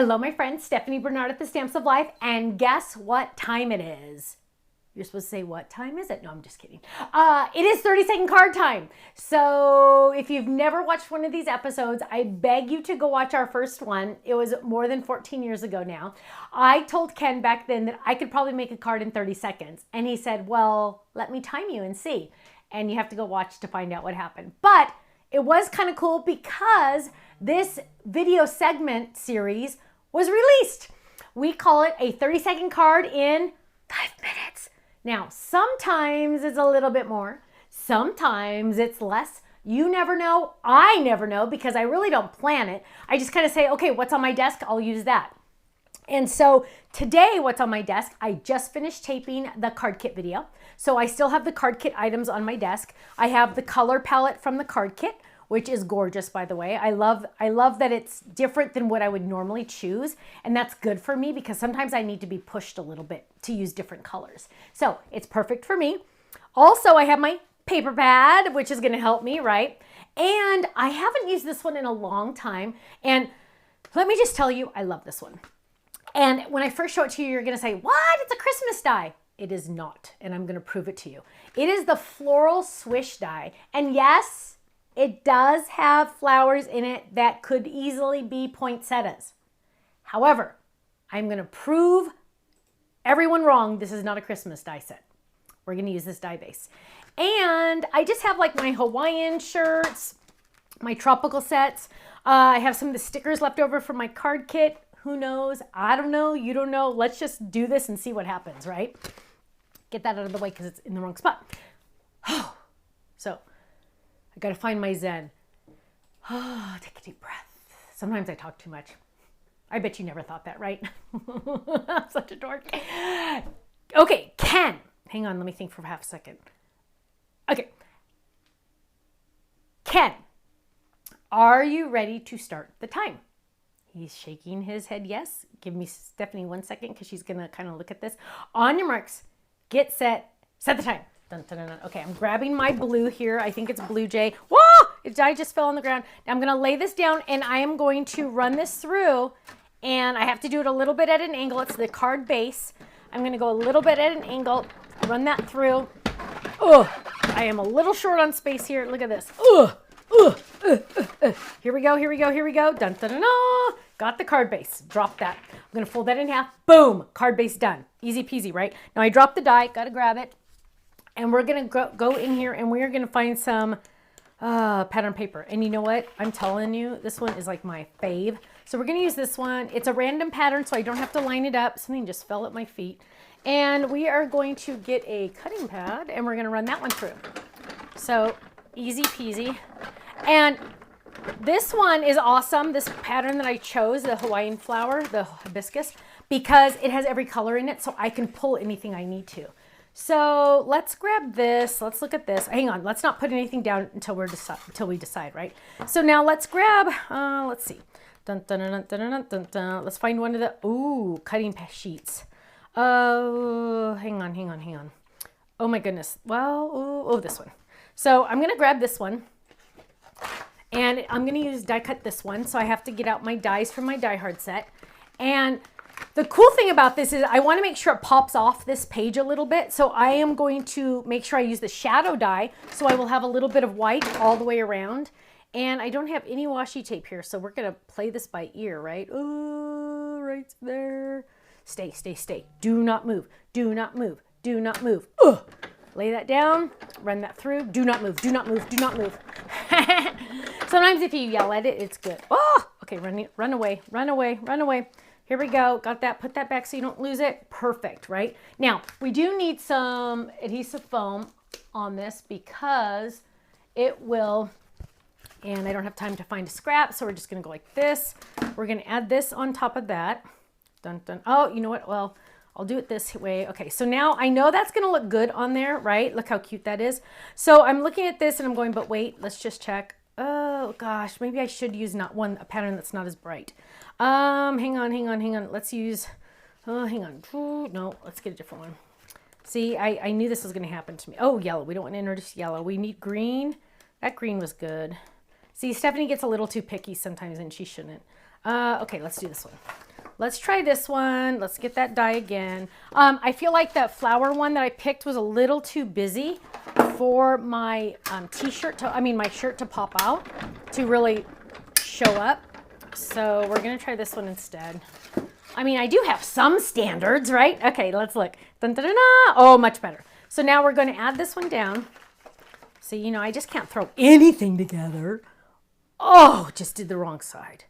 Hello, my friend, Stephanie Bernard at the Stamps of Life, and guess what time it is? You're supposed to say, what time is it? No, I'm just kidding. It is 30-second card time. So if you've never watched one of these episodes, I beg you to go watch our first one. It was more than 14 years ago now. I told Ken back then that I could probably make a card in 30 seconds. And he said, well, let me time you and see. And you have to go watch to find out what happened. But it was kind of cool because this video segment series was released. We call it a 30-second card in 5 minutes. Now, sometimes it's a little bit more. Sometimes it's less. You never know. I never know because I really don't plan it. I just kind of say, okay, what's on my desk? I'll use that. And so today, what's on my desk, I just finished taping the card kit video. So I still have the card kit items on my desk. I have the color palette from the card kit, which is gorgeous, by the way. I love that it's different than what I would normally choose. And that's good for me because sometimes I need to be pushed a little bit to use different colors. So it's perfect for me. Also, I have my paper pad, which is gonna help me, right? And I haven't used this one in a long time. And let me just tell you, I love this one. And when I first show it to you, you're gonna say, what? It's a Christmas die. It is not, and I'm gonna prove it to you. It is the floral swish die. And yes, it does have flowers in it that could easily be poinsettias. However, I'm gonna prove everyone wrong. This is not a Christmas die set. We're gonna use this die base. And I just have like my Hawaiian shirts, my tropical sets. I have some of the stickers left over from my card kit. Who knows? I don't know. You don't know. Let's just do this and see what happens, right? Get that out of the way because it's in the wrong spot. So I got to find my zen. Take a deep breath. Sometimes I talk too much. I bet you never thought that, right? I'm such a dork. Okay, Ken. Hang on, let me think for half a second. Okay. Ken, are you ready to start the time? He's shaking his head yes. Give me Stephanie 1 second because she's going to kind of look at this. On your marks, get set, set the time. Dun, dun, dun, dun. Okay, I'm grabbing my blue here. I think it's Blue Jay. Whoa! I just fell on the ground. Now I'm going to lay this down and I am going to run this through. And I have to do it a little bit at an angle. It's the card base. I'm going to go a little bit at an angle, run that through. Oh, I am a little short on space here. Look at this. Here we go, here we go, here we go. Dun, dun, dun, dun. Got the card base. Drop that. I'm going to fold that in half. Boom. Card base done. Easy peasy, right? Now I dropped the die. Got to grab it. And we're going to go in here and we're going to find some pattern paper. And you know what? I'm telling you, this one is like my fave. So we're going to use this one. It's a random pattern, so I don't have to line it up. Something just fell at my feet. And we are going to get a cutting pad and we're going to run that one through. So easy peasy. And this one is awesome. This pattern that I chose, the Hawaiian flower, the hibiscus, because it has every color in it, so I can pull anything I need to. So let's grab this. Let's look at this. Hang on. Let's not put anything down until we decide, right? So now let's grab, let's see. Dun, dun, dun, dun, dun, dun, dun. Let's find one of the, cutting sheets. Oh, hang on. Oh my goodness. Well, this one. So I'm going to grab this one and I'm going to use die cut this one. So I have to get out my dies from my die hard set. And the cool thing about this is I want to make sure it pops off this page a little bit. So I am going to make sure I use the shadow die. So I will have a little bit of white all the way around. And I don't have any washi tape here. So we're going to play this by ear, right? Oh, right there. Stay, stay, stay. Do not move. Do not move. Do not move. Ugh. Lay that down. Run that through. Do not move. Do not move. Do not move. Sometimes if you yell at it, it's good. Oh, okay. Run away. Run away. Run away. Here we go. Got that. Put that back so you don't lose it. Perfect, right? Now, we do need some adhesive foam on this because it will, and I don't have time to find a scrap, so we're just going to go like this. We're going to add this on top of that. Dun, dun. Oh, you know what? Well, I'll do it this way. Okay, so now I know that's going to look good on there, right? Look how cute that is. So I'm looking at this and I'm going, but wait, let's just check. Oh gosh, maybe I should use a pattern that's not as bright. Hang on. Let's use, hang on. No, let's get a different one. See, I knew this was going to happen to me. Oh, yellow. We don't want to introduce yellow. We need green. That green was good. See, Stephanie gets a little too picky sometimes and she shouldn't. Okay, let's do this one. let's try this one. Let's get that die again. I feel like that flower one that I picked was a little too busy for my t-shirt my shirt to pop out, to really show up. So we're gonna try this one instead. I mean, I do have some standards, right? Okay, let's look. Dun, dun, dun, dun. Oh, much better. So now we're gonna add this one down. So, you know, I just can't throw anything together. Oh, just did the wrong side.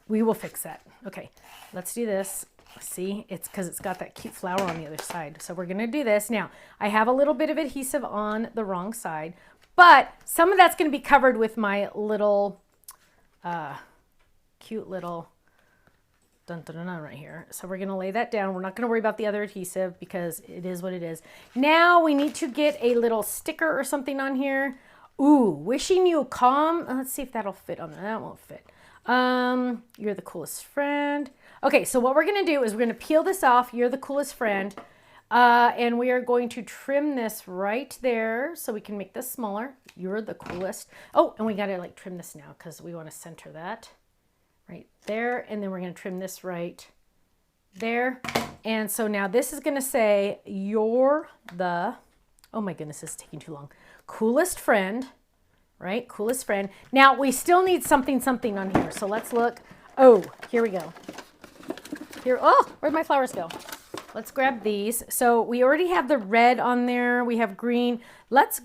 We will fix that. Okay, let's do this. See, it's because it's got that cute flower on the other side. So we're gonna do this. Now, I have a little bit of adhesive on the wrong side, but some of that's gonna be covered with my little, cute little dun, dun, dun, dun right here. So we're gonna lay that down. We're not gonna worry about the other adhesive because it is what it is. Now we need to get a little sticker or something on here. Ooh, wishing you calm. Let's see if that'll fit on there. That won't fit. You're the coolest friend. Okay, so what we're gonna do is we're gonna peel this off. You're the coolest friend. And we are going to trim this right there so we can make this smaller. You're the coolest. Oh, and we gotta like trim this now because we wanna center that right there. And then we're gonna trim this right there. And so now this is gonna say, you're the, oh my goodness, this is taking too long. Coolest friend, right? Coolest friend. Now we still need something on here. So let's look. Oh, here we go. Here, oh, where'd my flowers go? Let's grab these. So we already have the red on there. We have green. Let's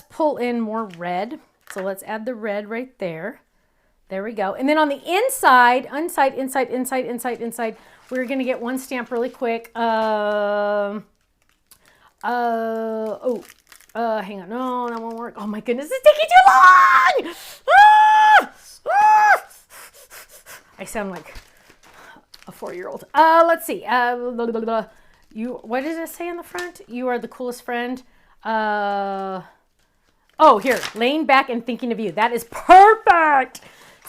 pull in more red. So let's add the red right there. There we go. And then on the inside, we're gonna get one stamp really quick. Hang on, no, that won't work. Oh my goodness, it's taking too long! I sound like a 4-year-old. Let's see. What does it say on the front? You are the coolest friend. Oh, here, laying back and thinking of you. That is perfect.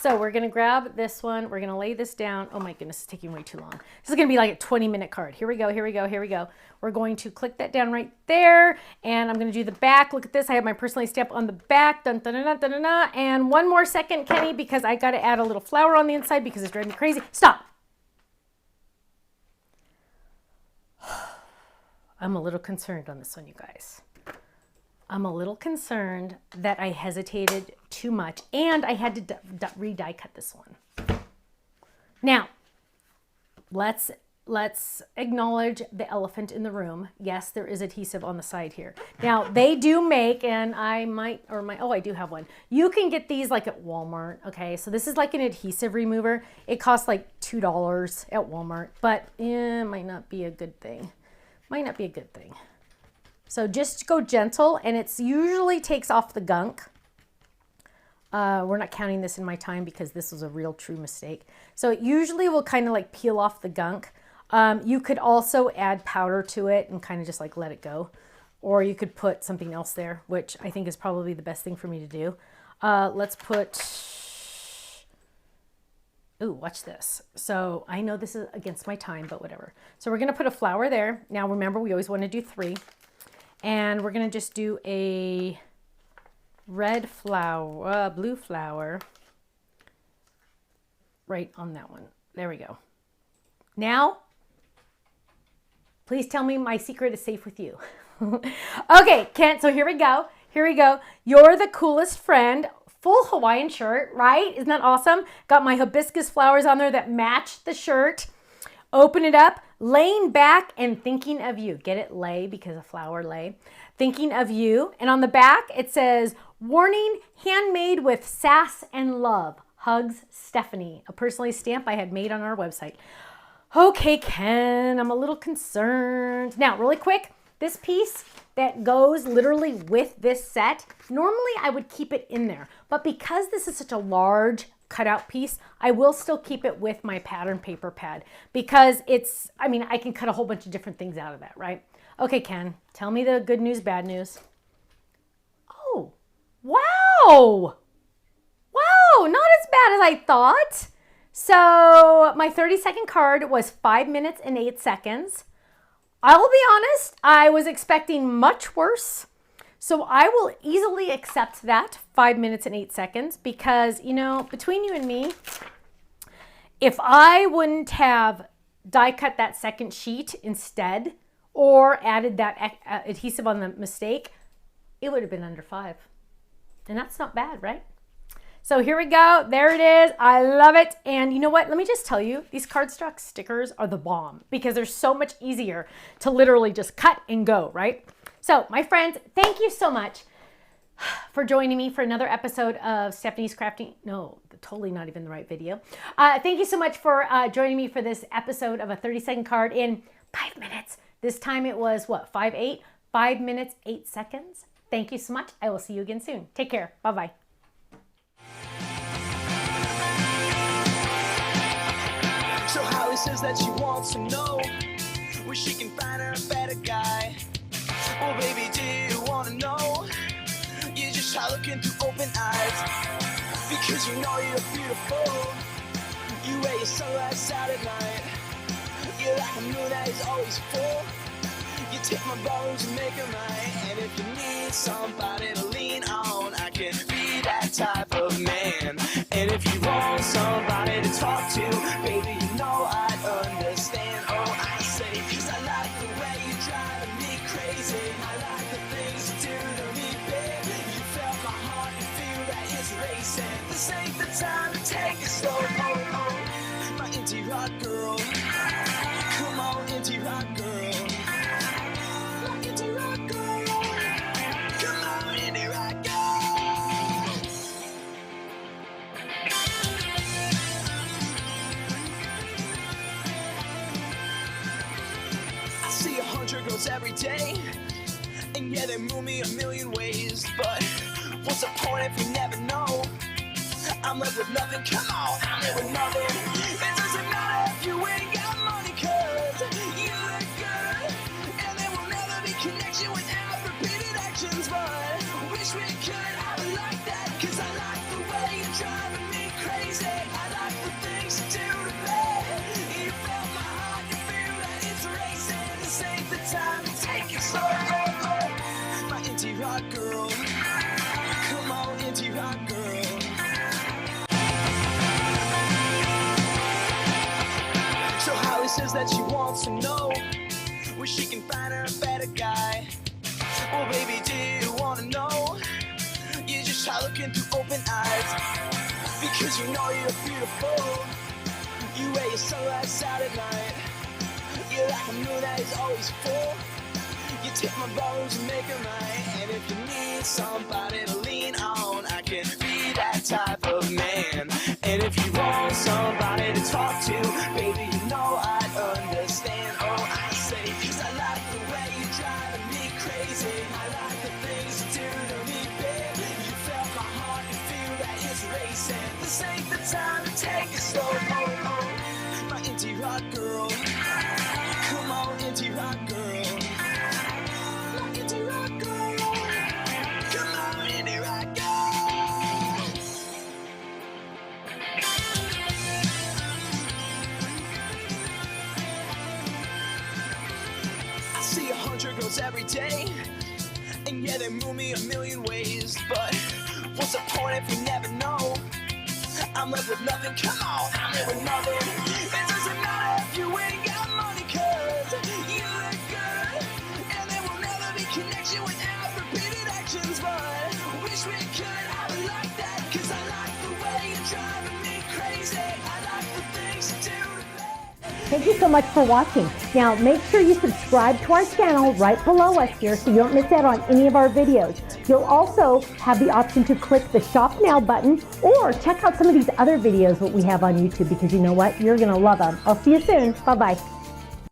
So we're gonna grab this one. We're gonna lay this down. Oh my goodness, it's taking way too long. This is gonna be like a 20-minute card. Here we go, here we go, here we go. We're going to click that down right there. And I'm gonna do the back. Look at this, I have my personally stamp on the back. Dun, dun, dun, dun, dun, dun, dun. And one more second, Kenny, because I gotta add a little flower on the inside because it's driving me crazy. Stop. I'm a little concerned on this one, you guys. I'm a little concerned that I hesitated too much and I had to re-die cut this one. Now, let's acknowledge the elephant in the room. Yes, there is adhesive on the side here. Now, they do make, and I might, oh, I do have one. You can get these like at Walmart, okay? So this is like an adhesive remover. It costs like $2 at Walmart, but it might not be a good thing. Might not be a good thing. So just go gentle, and it's usually takes off the gunk. We're not counting this in my time because this was a real true mistake. So it usually will kind of like peel off the gunk. You could also add powder to it and kind of just like let it go. Or you could put something else there, which I think is probably the best thing for me to do. Let's put, ooh, watch this. So I know this is against my time, but whatever. So we're gonna put a flower there. Now remember, we always wanna do 3. And we're gonna just do a red flower, blue flower right on that one. There we go. Now, please tell me my secret is safe with you. Okay, Kent, so here we go. Here we go. You're the coolest friend. Full Hawaiian shirt, right? Isn't that awesome? Got my hibiscus flowers on there that match the shirt. Open it up, laying back and thinking of you. Get it, lay, because a flower lay. Thinking of you. And on the back, it says, warning, handmade with sass and love. Hugs, Stephanie. A personally stamp I had made on our website. Okay, Ken, I'm a little concerned. Now, really quick, this piece that goes literally with this set, normally I would keep it in there. But because this is such a large cutout piece, I will still keep it with my pattern paper pad because it's, I mean, I can cut a whole bunch of different things out of that, right? Okay, Ken, tell me the good news, bad news. Oh, wow. Wow, not as bad as I thought. So my 30-second card was 5 minutes and 8 seconds. I'll be honest, I was expecting much worse. So I will easily accept that 5 minutes and 8 seconds because, you know, between you and me, If I wouldn't have die cut that second sheet instead or added that adhesive on the mistake, it would have been under 5. And that's not bad, right? So here we go. There it is. I love it. And you know what? Let me just tell you, these cardstock stickers are the bomb because they're so much easier to literally just cut and go, right? So my friends, thank you so much for joining me for another episode of Stephanie's Crafting. No, totally not even the right video. Thank you so much for joining me for this episode of a 30-second card in 5 minutes. This time it was what, 5:08? 5 minutes, 8 seconds. Thank you so much. I will see you again soon. Take care. Bye-bye. So Holly says that she wants to know where she can find her a better guy. Well, baby, do you want to know? You just try looking through open eyes, because you know you're beautiful. You wear your sunglasses out at night. You're like a moon that is always full. You take my bones and make them right. And if you need somebody to lean on, I can be that type of man. And if you want somebody to talk to, baby, you know I'd understand. Oh, I say, 'cause I like the way you're driving me crazy. I like the things you do to me, babe. You felt my heart and feel that it's racing. This ain't the time to take it slow. Oh, oh, my indie rock girl. Come on, indie rock girl. Girls every day, and yeah, they move me a million ways, but what's the point if you never know? I'm left with nothing, come on, I'm left with nothing. It doesn't matter if you ain't got money, 'cause you look good, and there will never be connection without repeated actions, but wish we could have it like that, 'cause I like the way you're driving me crazy. I like the things you do to me. You felt my heart, you feel that it's racing. This ain't the time to take it slow. My indie rock girl. Come on, indie rock girl. So Holly says that she wants to know where she can find her a better guy. Well, baby, do you want to know? You just try looking through open eyes, because you know you're beautiful. You wear your sunglasses out at night. You're like a moon that is always full. You take my bones and make them right. And if you need somebody to lean on, I can be that type of man. And if you want somebody to talk to, baby, you know I'd understand. Oh, I say, 'cause I like the way you're driving me crazy. I like the things you do to me, babe. You felt my heart and feel that it's racing. This ain't the time to take it slow. Oh, oh, my indie rock girl. Come on, indie rock girl. My indie rock girl. Come on, indie rock girl. I see 100 girls every day, and yeah, they move me a million ways, but what's the point if you never know? I'm left with nothing, come on, I'm left with nothing. It doesn't matter if you ain't got money, 'cause you look good, and there will never be connection without repeated actions, but wish we could have it like that, 'cause I like the way you're driving me crazy. I like the things you do to me. Thank you so much for watching. Now make sure you subscribe to our channel right below us here so you don't miss out on any of our videos. You'll also have the option to click the Shop Now button or check out some of these other videos that we have on YouTube, because you know what? You're going to love them. I'll see you soon. Bye-bye.